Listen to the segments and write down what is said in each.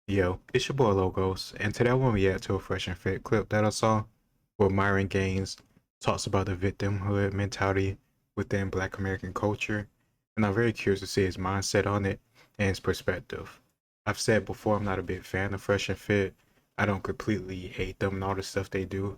Yo, it's your boy Logos, and today I want to react to a fresh and fit clip that I saw where Myron Gaines talks about the victimhood mentality within Black American culture, and I'm very curious to see his mindset on it and his perspective. I've said before I'm not a big fan of fresh and fit. I don't completely hate them and all the stuff they do,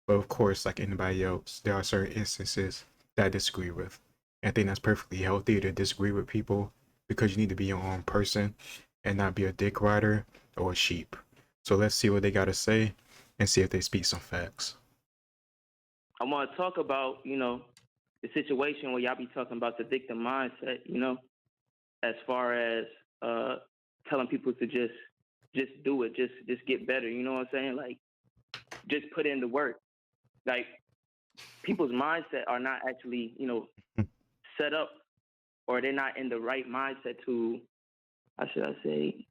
but of course, like anybody else, there are certain instances that I disagree with. And I think that's perfectly healthy to disagree with people because you need to be your own person and not be a dick rider or a sheep. So let's see what they got to say and see if they speak some facts. I want to talk about, the situation where y'all be talking about the victim mindset, as far as uh, telling people to just do it, just get better. You know what I'm saying? Like, just put in the work. Like, people's mindset are not actually, set up, or they're not in the right mindset to, how should I say,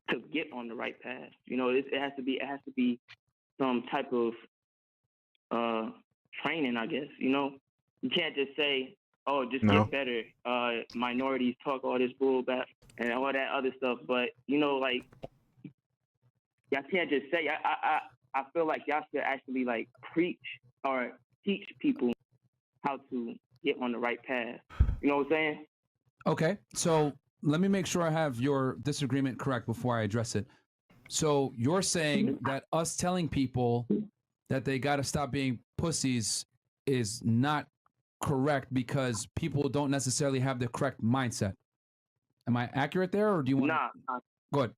to get on the right path. It has to be some type of uh, training, I guess. You can't just say, "Oh, just get No, better." Minorities talk all this bull back and all that other stuff, but like y'all can't just say. I feel like y'all should actually like preach or teach people how to get on the right path. You know what I'm saying? Okay, so let me make sure I have your disagreement correct before I address it. So you're saying that us telling people that they got to stop being pussies is not correct because people don't necessarily have the correct mindset. Am I accurate there, or do you want? Nah, nah, Go ahead.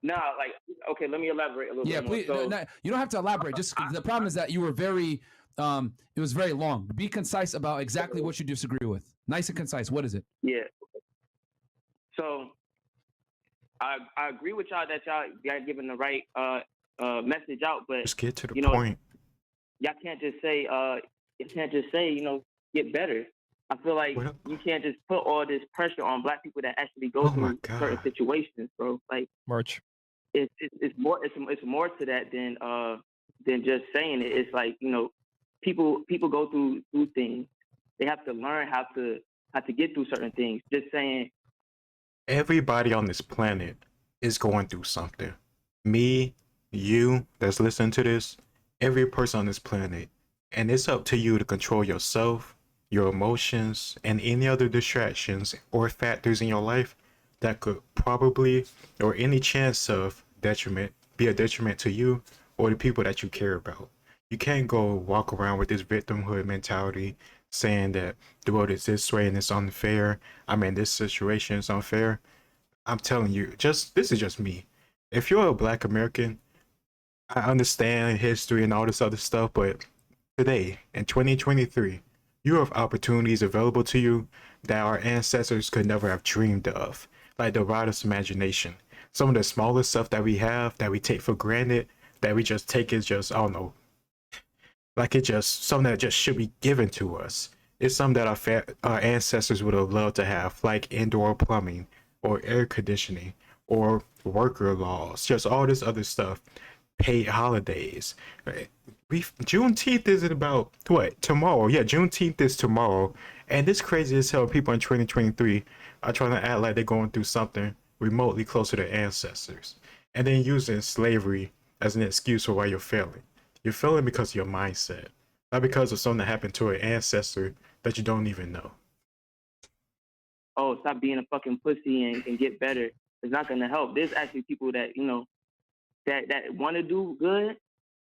nah. Like, okay, let me elaborate a little Yeah, bit more. please. So, You don't have to elaborate. Just the problem is that you were very. It was very long. Be concise about exactly what you disagree with. Nice and concise. What is it? yeah. So I agree with y'all that y'all giving the right message out, but just get to the you know point. y'all can't just say get better. I feel like What? you can't just put all this pressure on black people that actually go Oh my through certain god. situations, bro. Like March. it's more to that than just saying it. It's like people go through things. They have to learn how to get through certain things. Just saying, Everybody on this planet is going through something. Me, you that's listening to this, every person on this planet. And it's up to you to control yourself, your emotions, and any other distractions or factors in your life that could probably or any chance of detriment be a detriment to you or the people that you care about. You can't go walk around with this victimhood mentality saying that the world is this way and it's unfair. I mean, this situation is unfair. I'm telling you, just this is just me. If you're a Black American, I understand history and all this other stuff, but today in 2023, you have opportunities available to you that our ancestors could never have dreamed of, like the wildest imagination. Some of the smallest stuff that we have that we take for granted, that we just take as just, I don't know, like it just something that just should be given to us. It's something that our ancestors would have loved to have, like indoor plumbing or air conditioning or worker laws, just all this other stuff, paid holidays. Right? Juneteenth is about what tomorrow? Yeah, Juneteenth is tomorrow, and it's crazy as hell. People in 2023 are trying to act like they're going through something remotely close to their ancestors, and then using slavery as an excuse for why you're failing. You're failing because of your mindset, not because of something that happened to an ancestor that you don't even know. "Oh, stop being a fucking pussy and get better." It's not gonna help. There's actually people that that want to do good,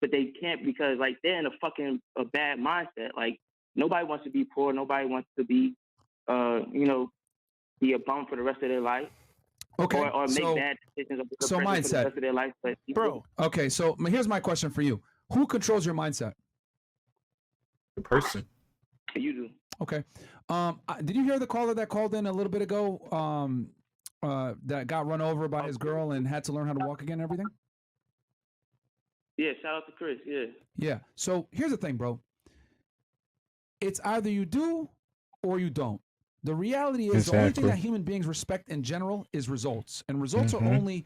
but they can't because like they're in a bad mindset. Like nobody wants to be poor. Nobody wants to be be a bum for the rest of their life, Okay, or make so bad decisions or be so depressed for the mindset, rest of their life. But Bro, okay. So here's my question for you: who controls your mindset? The person. you do. Okay. Did you hear the caller that called in a little bit ago? That got run over by his girl and had to learn how to walk again and everything? Yeah, shout out to Chris. Yeah. Yeah. So here's the thing, bro. It's either you do or you don't. The reality is the only thing that Exactly. human beings respect in general is results, and results are Mm-hmm.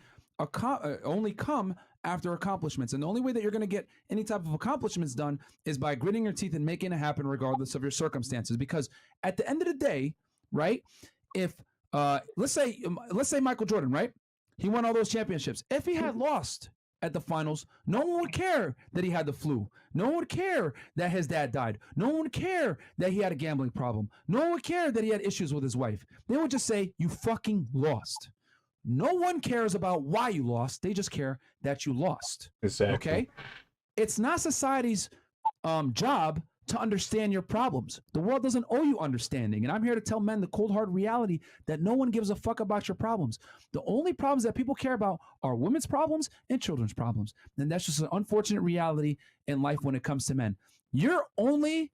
only come after accomplishments. And the only way that you're going to get any type of accomplishments done is by gritting your teeth and making it happen, regardless of your circumstances. Because at the end of the day, right? If let's say Michael Jordan, right? He won all those championships. If he had lost at the finals, no one would care that he had the flu. No one would care that his dad died. No one would care that he had a gambling problem. No one would care that he had issues with his wife. They would just say, you fucking lost. No one cares about why you lost. They just care that you lost. Exactly. Okay? It's not society's job to understand your problems. The world doesn't owe you understanding. And I'm here to tell men the cold hard reality that no one gives a fuck about your problems. The only problems that people care about are women's problems and children's problems. And that's just an unfortunate reality in life when it comes to men. Your only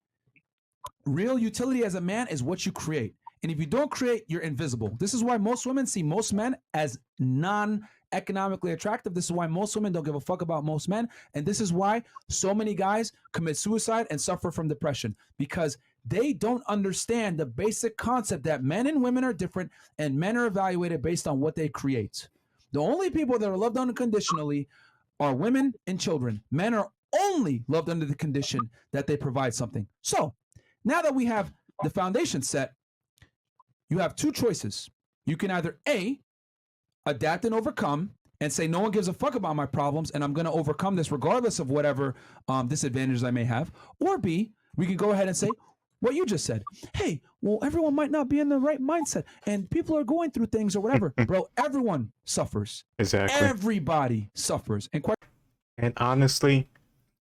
real utility as a man is what you create. And if you don't create, you're invisible. This is why most women see most men as non-economically attractive. This is why most women don't give a fuck about most men. And this is why so many guys commit suicide and suffer from depression, because they don't understand the basic concept that men and women are different and men are evaluated based on what they create. The only people that are loved unconditionally are women and children. Men are only loved under the condition that they provide something. So now that we have the foundation set, you have two choices. You can either A, adapt and overcome and say, no one gives a fuck about my problems and I'm going to overcome this regardless of whatever disadvantages I may have. Or B, we can go ahead and say what you just said. Hey, well, everyone might not be in the right mindset and people are going through things or whatever. Bro, everyone suffers. Exactly. Everybody suffers. And honestly,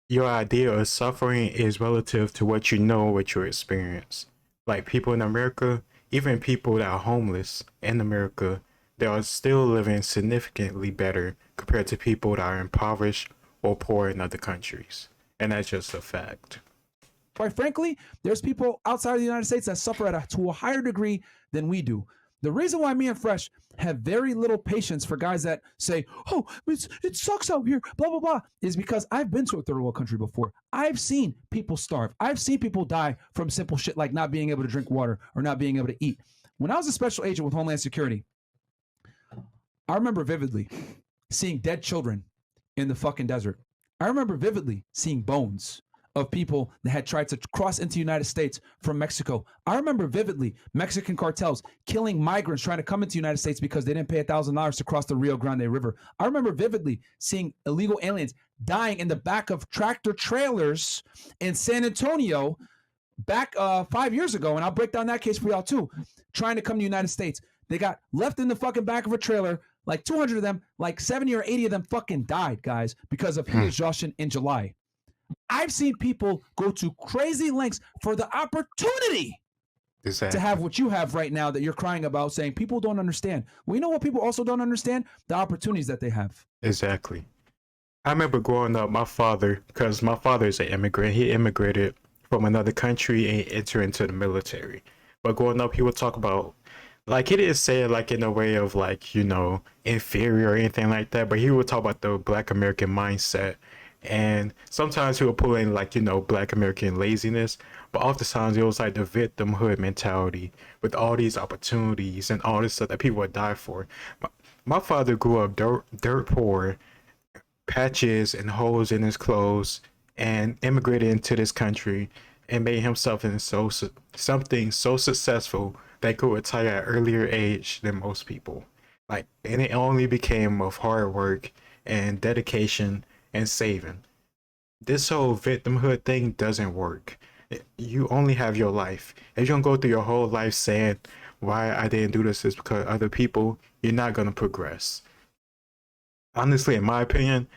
your idea of suffering is relative to what you know, what you experience. Like people in America, even people that are homeless in America, they are still living significantly better compared to people that are impoverished or poor in other countries. And that's just a fact. Quite frankly, there's people outside of the United States that suffer to a higher degree than we do. The reason why me and Fresh have very little patience for guys that say, oh, it sucks out here, blah, blah, blah, is because I've been to a third world country before. I've seen people starve. I've seen people die from simple shit like not being able to drink water or not being able to eat. When I was a special agent with Homeland Security, I remember vividly seeing dead children in the fucking desert. I remember vividly seeing bones of people that had tried to cross into the United States from Mexico. I remember vividly Mexican cartels killing migrants trying to come into the United States because they didn't pay $1,000 to cross the Rio Grande River. I remember vividly seeing illegal aliens dying in the back of tractor trailers in San Antonio back 5 years ago, and I'll break down that case for y'all too, trying to come to the United States. They got left in the fucking back of a trailer, like 200 of them, like 70 or 80 of them fucking died, guys, because of heat exhaustion in July. I've seen people go to crazy lengths for the opportunity to have what you have right now that you're crying about, saying people don't understand. Well, you know what people also don't understand? The opportunities that they have. Exactly. I remember growing up, my father, because my father is an immigrant, he immigrated from another country and entered into the military. But growing up, he would talk about, like, he didn't say it like in a way of like, you know, inferior or anything like that, but he would talk about the Black American mindset. And sometimes he would pull in like, you know, Black American laziness, but oftentimes it was like the victimhood mentality with all these opportunities and all this stuff that people would die for. My father grew up dirt poor, patches and holes in his clothes, and immigrated into this country and made himself in something so successful that he could retire at an earlier age than most people. Like, and it only became of hard work and dedication and saving. This whole victimhood thing doesn't work. You only have your life. If you don't go through your whole life saying why I didn't do this is because other people, you're not gonna progress. Honestly, in my opinion,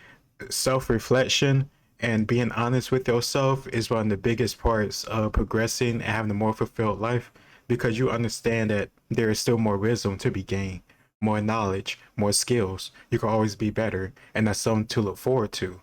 self-reflection and being honest with yourself is one of the biggest parts of progressing and having a more fulfilled life, because you understand that there is still more wisdom to be gained, more knowledge, more skills. You can always be better, and that's something to look forward to.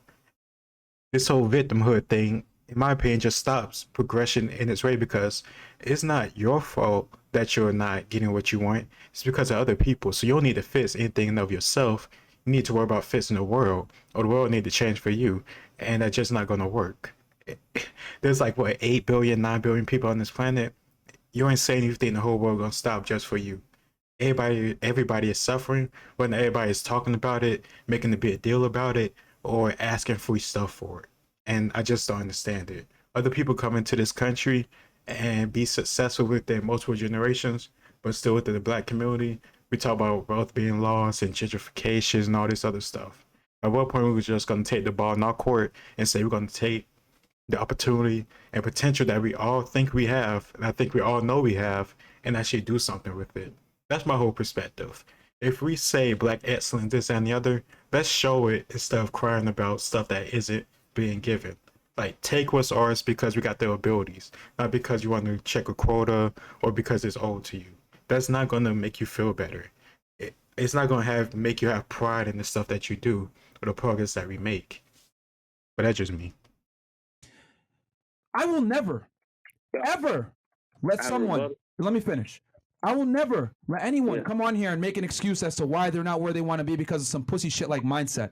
This whole victimhood thing, in my opinion, just stops progression in its way, because it's not your fault that you're not getting what you want. It's because of other people. So you don't need to fix anything of yourself. You need to worry about fixing the world, or the world need to change for you, and that's just not going to work. There's like, what, 8 billion, 9 billion people on this planet. You ain't saying you think the whole world going to stop just for you. Everybody is suffering, whether everybody is talking about it, making a big deal about it, or asking free stuff for it. And I just don't understand it. Other people come into this country and be successful within multiple generations, but still within the Black community, We talk about wealth being lost and gentrification and all this other stuff. At what point we were just gonna take the ball in our court and say we're gonna take the opportunity and potential that we all think we have, and I think we all know we have, and actually do something with it. That's my whole perspective. If we say black excellence, this and the other, let's show it instead of crying about stuff that isn't being given. Like, take what's ours because we got the abilities, not because you want to check a quota or because it's owed to you. That's not gonna make you feel better. It's not gonna make you have pride in the stuff that you do or the progress that we make. But that's just me. I will never, ever let someone, let me finish. I will never let anyone come on here and make an excuse as to why they're not where they want to be because of some pussy shit like mindset.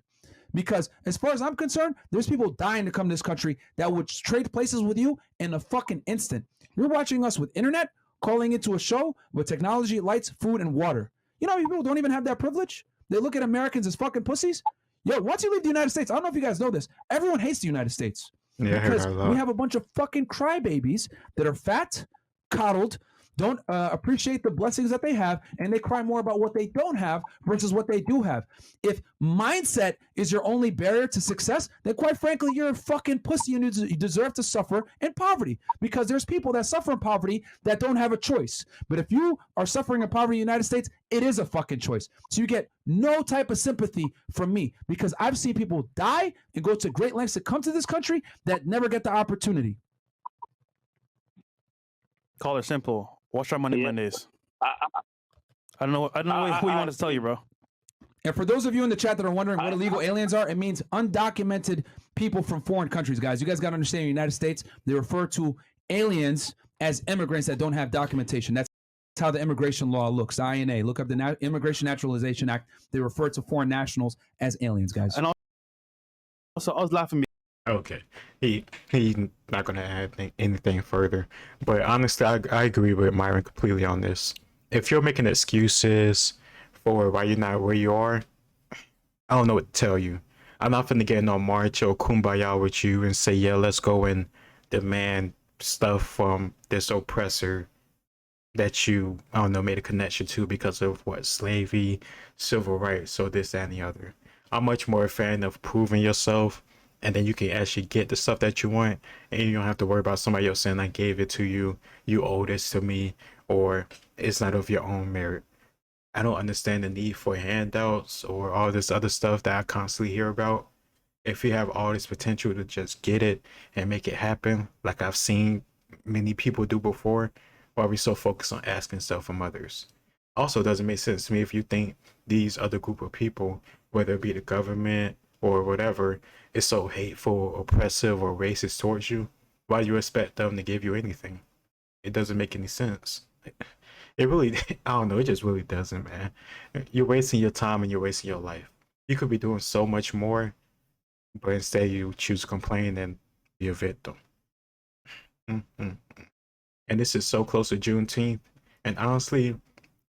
Because as far as I'm concerned, there's people dying to come to this country that would trade places with you in a fucking instant. You're watching us with internet, calling into a show with technology, lights, food, and water. You know, people don't even have that privilege. They look at Americans as fucking pussies. Yo, once you leave the United States, I don't know if you guys know this, everyone hates the United States. Yeah, Because we have a bunch of fucking crybabies that are fat, coddled, don't appreciate the blessings that they have, and they cry more about what they don't have versus what they do have. If mindset is your only barrier to success, then quite frankly, you're a fucking pussy and you deserve to suffer in poverty, because there's people that suffer in poverty that don't have a choice. But if you are suffering in poverty in the United States, it is a fucking choice. So you get no type of sympathy from me, because I've seen people die and go to great lengths to come to this country that never get the opportunity. Call it simple. Watch our money Mondays. I don't know who you want to tell you, bro. And for those of you in the chat that are wondering what illegal aliens are, it means undocumented people from foreign countries, guys. You guys got to understand, in the United States, they refer to aliens as immigrants that don't have documentation. That's how the immigration law looks. INA. Look up the Immigration Naturalization Act. They refer to foreign nationals as aliens, guys. And also, I was laughing. Okay, he not gonna add anything further. But honestly, I agree with Myron completely on this. If you're making excuses for why you're not where you are, I don't know what to tell you. I'm not finna get no march or kumbaya with you and say, yeah, let's go and demand stuff from this oppressor that you, I don't know, made a connection to because of what, slavery, civil rights, or this, that, and the other. I'm much more a fan of proving yourself, and then you can actually get the stuff that you want, and you don't have to worry about somebody else saying, I gave it to you, you owe this to me, or it's not of your own merit. I don't understand the need for handouts or all this other stuff that I constantly hear about. If you have all this potential to just get it and make it happen, like I've seen many people do before, why are we so focused on asking stuff from others? Also, doesn't make sense to me if you think these other group of people, whether it be the government or whatever, is so hateful, oppressive, or racist towards you. Why do you expect them to give you anything? It doesn't make any sense. It really, I don't know, it just really doesn't, man. You're wasting your time and you're wasting your life. You could be doing so much more, but instead you choose to complain and be a victim. And this is so close to Juneteenth. And honestly,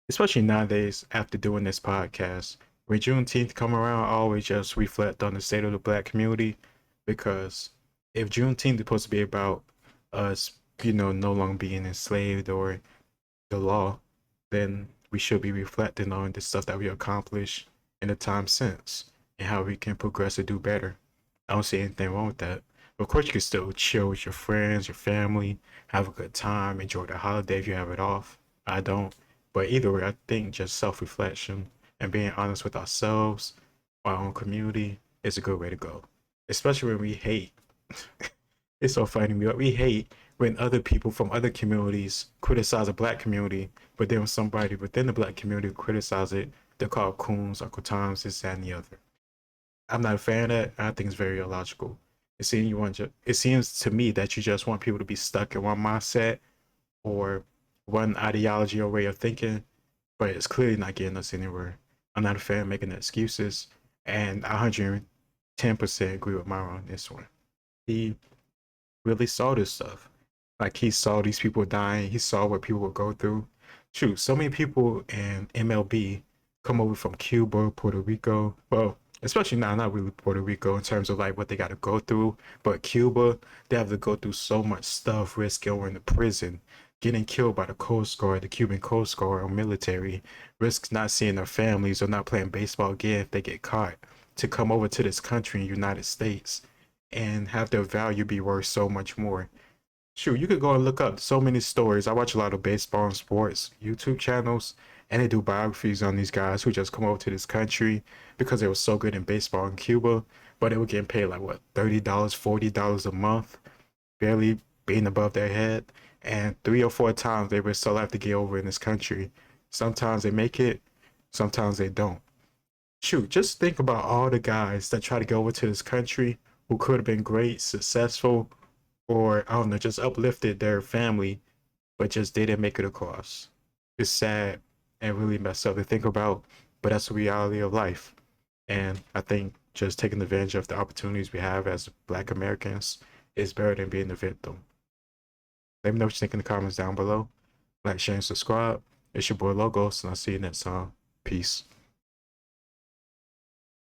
especially nowadays after doing this podcast, when Juneteenth come around, I always just reflect on the state of the black community, because if Juneteenth is supposed to be about us, no longer being enslaved or the law, then we should be reflecting on the stuff that we accomplished in the time since and how we can progress to do better. I don't see anything wrong with that. Of course, you can still chill with your friends, your family, have a good time, enjoy the holiday if you have it off. I don't. But either way, I think just self-reflection and being honest with ourselves, our own community, is a good way to go. Especially when we hate. It's so funny. We hate when other people from other communities criticize a black community, but then when somebody within the black community criticize it, they're called coons, Uncle Toms, this, that, and the other. I'm not a fan of that. I think it's very illogical. It seems to me that you just want people to be stuck in one mindset or one ideology or way of thinking, but it's clearly not getting us anywhere. I'm not a fan of making excuses, and 110% agree with Myron on this one. He really saw this stuff. Like, he saw these people dying. He saw what people would go through. Shoot, so many people in MLB come over from Cuba, Puerto Rico. Well, especially not really Puerto Rico in terms of like what they got to go through, but Cuba, they have to go through so much stuff, risk going to prison, getting killed by the Coast Guard, the Cuban Coast Guard or military, risk not seeing their families or not playing baseball again if they get caught, to come over to this country in the United States and have their value be worth so much more. Shoot, you could go and look up so many stories. I watch a lot of baseball and sports YouTube channels, and they do biographies on these guys who just come over to this country because they were so good in baseball in Cuba, but they were getting paid like what, $30, $40 a month, barely being above their head, and 3 or 4 times they would still have to get over in this country. Sometimes they make it, sometimes they don't. Shoot, just think about all the guys that try to go over to this country who could have been great, successful, or I don't know, just uplifted their family, but just didn't make it across. It's sad and really messed up to think about, but that's the reality of life. And I think just taking advantage of the opportunities we have as Black Americans is better than being the victim. Let me know what you think in the comments down below. Like, share, and subscribe. It's your boy Logos, and I'll see you next time. Peace.